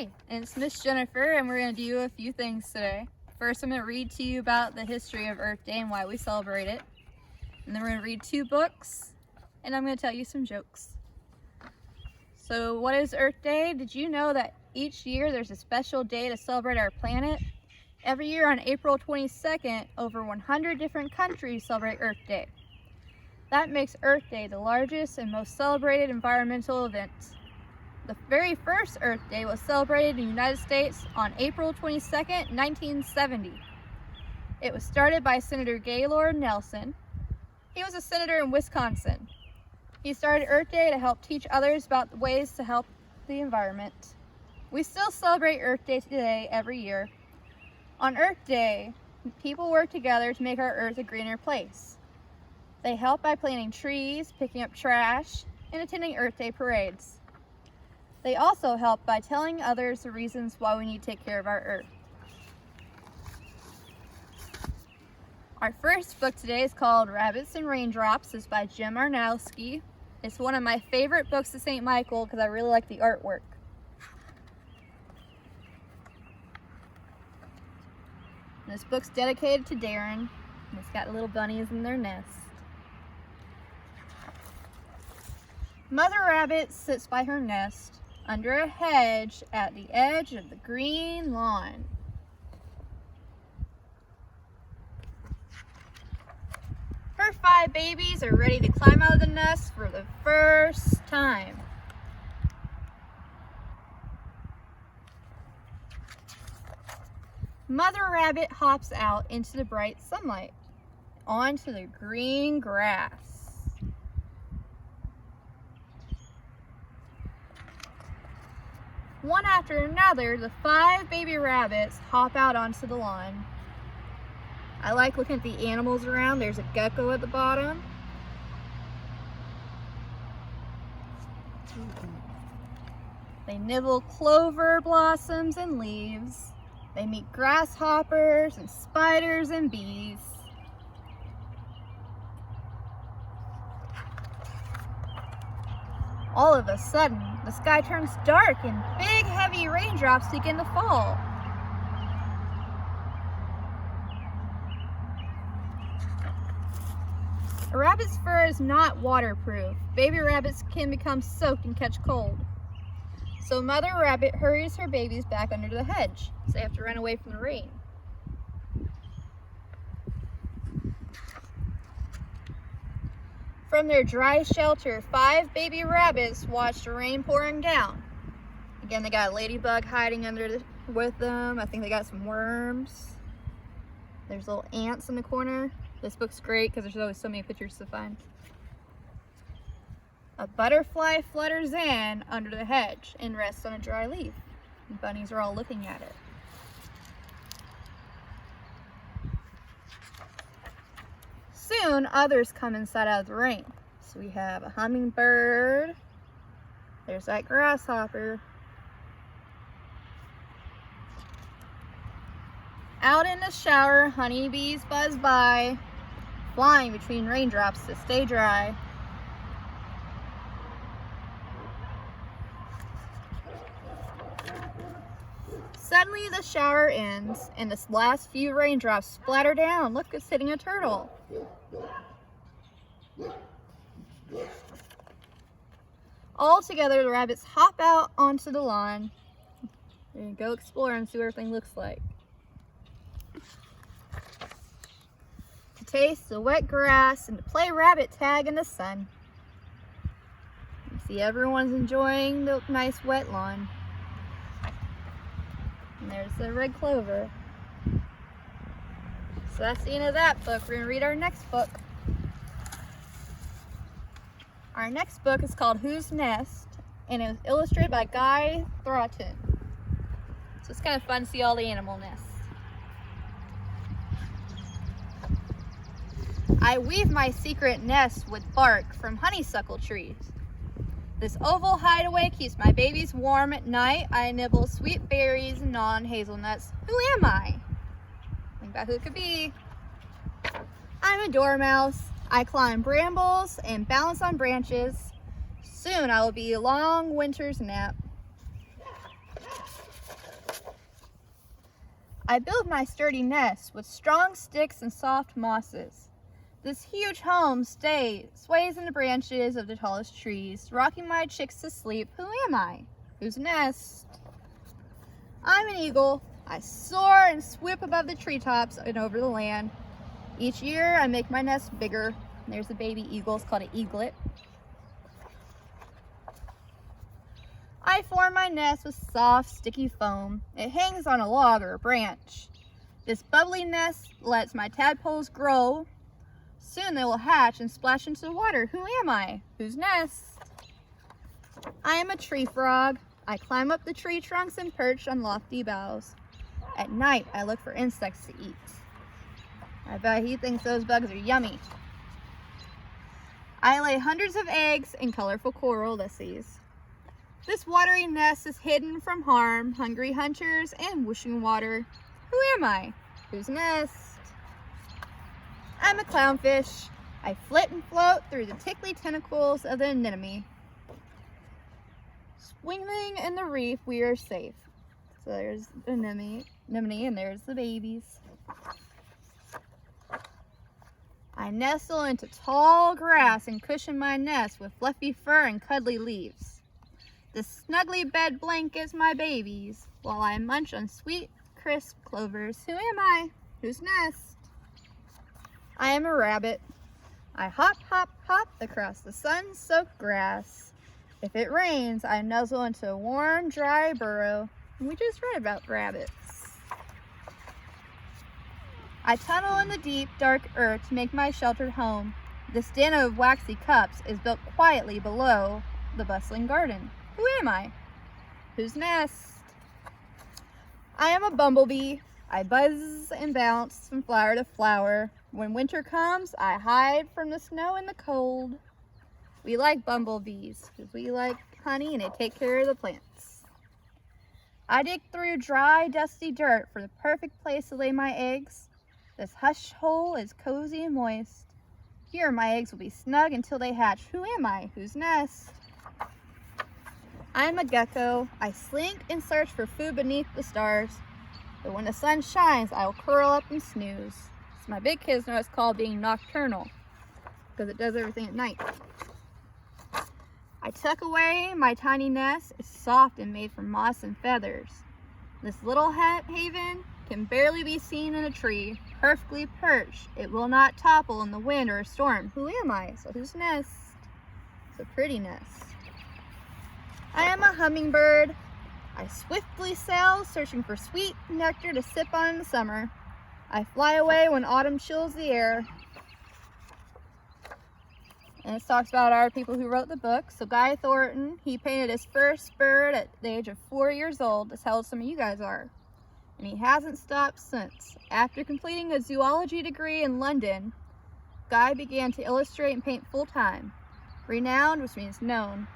Hi, it's Miss Jennifer, and we're going to do a few things today. First, I'm going to read to you about the history of Earth Day and why we celebrate it. And then we're going to read 2 books, and I'm going to tell you some jokes. So, what is Earth Day? Did you know that each year there's a special day to celebrate our planet? Every year on April 22nd, over 100 different countries celebrate Earth Day. That makes Earth Day the largest and most celebrated environmental event. The very first Earth Day was celebrated in the United States on April 22nd, 1970. It was started by Senator Gaylord Nelson. He was a senator in Wisconsin. He started Earth Day to help teach others about the ways to help the environment. We still celebrate Earth Day today every year. On Earth Day, people work together to make our Earth a greener place. They help by planting trees, picking up trash, and attending Earth Day parades. They also help by telling others the reasons why we need to take care of our Earth. Our first book today is called Rabbits and Raindrops. It's by Jim Arnosky. It's one of my favorite books of St. Michael because I really like the artwork. This book's dedicated to Darren, and it's got little bunnies in their nest. Mother Rabbit sits by her nest under a hedge at the edge of the green lawn. Her 5 babies are ready to climb out of the nest for the first time. Mother Rabbit hops out into the bright sunlight, onto the green grass. One after another, the 5 baby rabbits hop out onto the lawn. I like looking at the animals around. There's a gecko at the bottom. They nibble clover blossoms and leaves. They meet grasshoppers and spiders and bees. All of a sudden, the sky turns dark and big, heavy raindrops begin to fall. A rabbit's fur is not waterproof. Baby rabbits can become soaked and catch cold. So Mother Rabbit hurries her babies back under the hedge, so they have to run away from the rain. From their dry shelter, 5 baby rabbits watch the rain pouring down. Again, they got a ladybug hiding with them. I think they got some worms. There's little ants in the corner. This book's great because there's always so many pictures to find. A butterfly flutters in under the hedge and rests on a dry leaf. The bunnies are all looking at it. Soon, others come inside out of the rain. So we have a hummingbird. There's that grasshopper. Out in the shower, honeybees buzz by, flying between raindrops to stay dry. Suddenly the shower ends and the last few raindrops splatter down. Look, it's hitting a turtle. All together, the rabbits hop out onto the lawn and go explore and see what everything looks like. To taste the wet grass and to play rabbit tag in the sun. You see everyone's enjoying the nice wet lawn. And there's the red clover. So that's the end of that book. We're going to read our next book. Our next book is called Whose Nest, and it was illustrated by Troughton. So it's kind of fun to see all the animal nests. I weave my secret nest with bark from honeysuckle trees. This oval hideaway keeps my babies warm at night. I nibble sweet berries and gnaw on hazelnuts. Who am I? Think about who it could be. I'm a dormouse. I climb brambles and balance on branches. Soon I will be a long winter's nap. I build my sturdy nest with strong sticks and soft mosses. This huge home sways in the branches of the tallest trees, rocking my chicks to sleep. Who am I? Whose nest? I'm an eagle. I soar and swoop above the treetops and over the land. Each year I make my nest bigger. There's a baby eagle, it's called an eaglet. I form my nest with soft, sticky foam. It hangs on a log or a branch. This bubbly nest lets my tadpoles grow. Soon they will hatch and splash into the water. Who am I? Whose nest? I am a tree frog. I climb up the tree trunks and perch on lofty boughs. At night, I look for insects to eat. I bet he thinks those bugs are yummy. I lay hundreds of eggs in colorful coral lilies. This watery nest is hidden from harm, hungry hunters, and wishing water. Who am I? Whose nest? I'm a clownfish. I flit and float through the tickly tentacles of the anemone. Swinging in the reef, we are safe. So there's the anemone, and there's the babies. I nestle into tall grass and cushion my nest with fluffy fur and cuddly leaves. The snuggly bed blankets my babies while I munch on sweet, crisp clovers. Who am I? Whose nest? I am a rabbit. I hop, hop, hop across the sun-soaked grass. If it rains, I nuzzle into a warm, dry burrow. And we just read about rabbits. I tunnel in the deep, dark earth to make my sheltered home. This den of waxy cups is built quietly below the bustling garden. Who am I? Whose nest? I am a bumblebee. I buzz and bounce from flower to flower. When winter comes, I hide from the snow and the cold. We like bumblebees because we like honey and they take care of the plants. I dig through dry, dusty dirt for the perfect place to lay my eggs. This hush hole is cozy and moist. Here my eggs will be snug until they hatch. Who am I? Whose nest? I'm a gecko. I slink and search for food beneath the stars. But when the sun shines, I will curl up and snooze. So my big kids know it's called being nocturnal because it does everything at night. I tuck away my tiny nest. It's soft and made from moss and feathers. This little haven can barely be seen in a tree, perfectly perched. It will not topple in the wind or a storm. Who am I? So whose nest? It's a pretty nest. I am a hummingbird. I swiftly sail, searching for sweet nectar to sip on in the summer. I fly away when autumn chills the air. And it talks about our people who wrote the book. So Guy Thornton, he painted his first bird at the age of 4 years old. That's how old some of you guys are. And he hasn't stopped since. After completing a zoology degree in London, Guy began to illustrate and paint full-time. Renowned, which means known,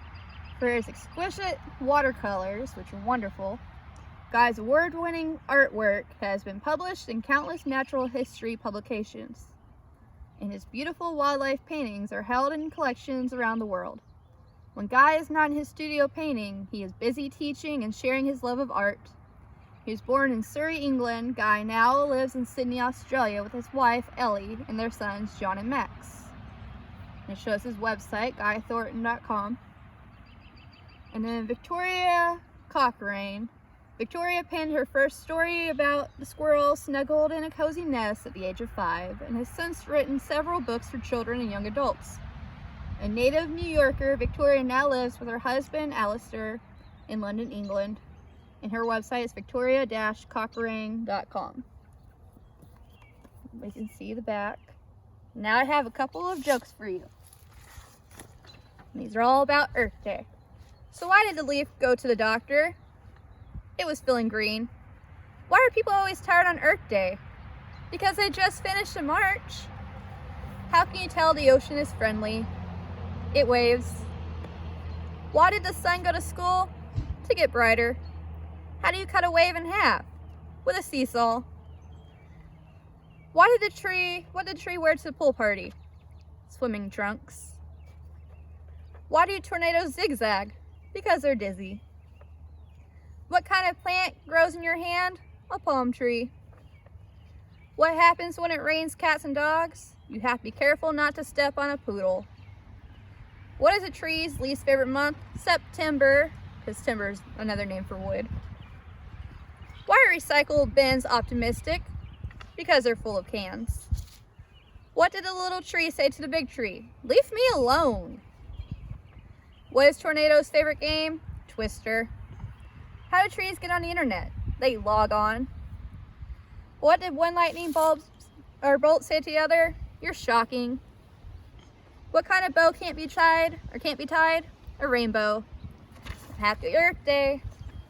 for his exquisite watercolors, which are wonderful. Guy's award-winning artwork has been published in countless natural history publications. And his beautiful wildlife paintings are held in collections around the world. When Guy is not in his studio painting, he is busy teaching and sharing his love of art. He was born in Surrey, England. Guy now lives in Sydney, Australia with his wife, Ellie, and their sons, John and Max. And it shows his website, guythornton.com. And then Victoria Cochrane. Victoria penned her first story about the squirrel snuggled in a cozy nest at the age of 5 and has since written several books for children and young adults. A native New Yorker, Victoria now lives with her husband, Alistair, in London, England. And her website is victoria-cochrane.com. We can see the back. Now I have a couple of jokes for you. And these are all about Earth Day. So why did the leaf go to the doctor? It was feeling green. Why are people always tired on Earth Day? Because they just finished a march. How can you tell the ocean is friendly? It waves. Why did the sun go to school? To get brighter. How do you cut a wave in half? With a seesaw. What did the tree wear to the pool party? Swimming trunks. Why do tornadoes zigzag? Because they're dizzy. What kind of plant grows in your hand? A palm tree. What happens when it rains cats and dogs? You have to be careful not to step on a poodle. What is a tree's least favorite month? September, because timber is another name for wood. Why are recycle bins optimistic? Because they're full of cans. What did the little tree say to the big tree? Leave me alone. What is Tornado's favorite game? Twister. How do trees get on the internet? They log on. What did one lightning bolt say to the other? You're shocking. What kind of bow can't be tied? A rainbow. Happy Earth Day.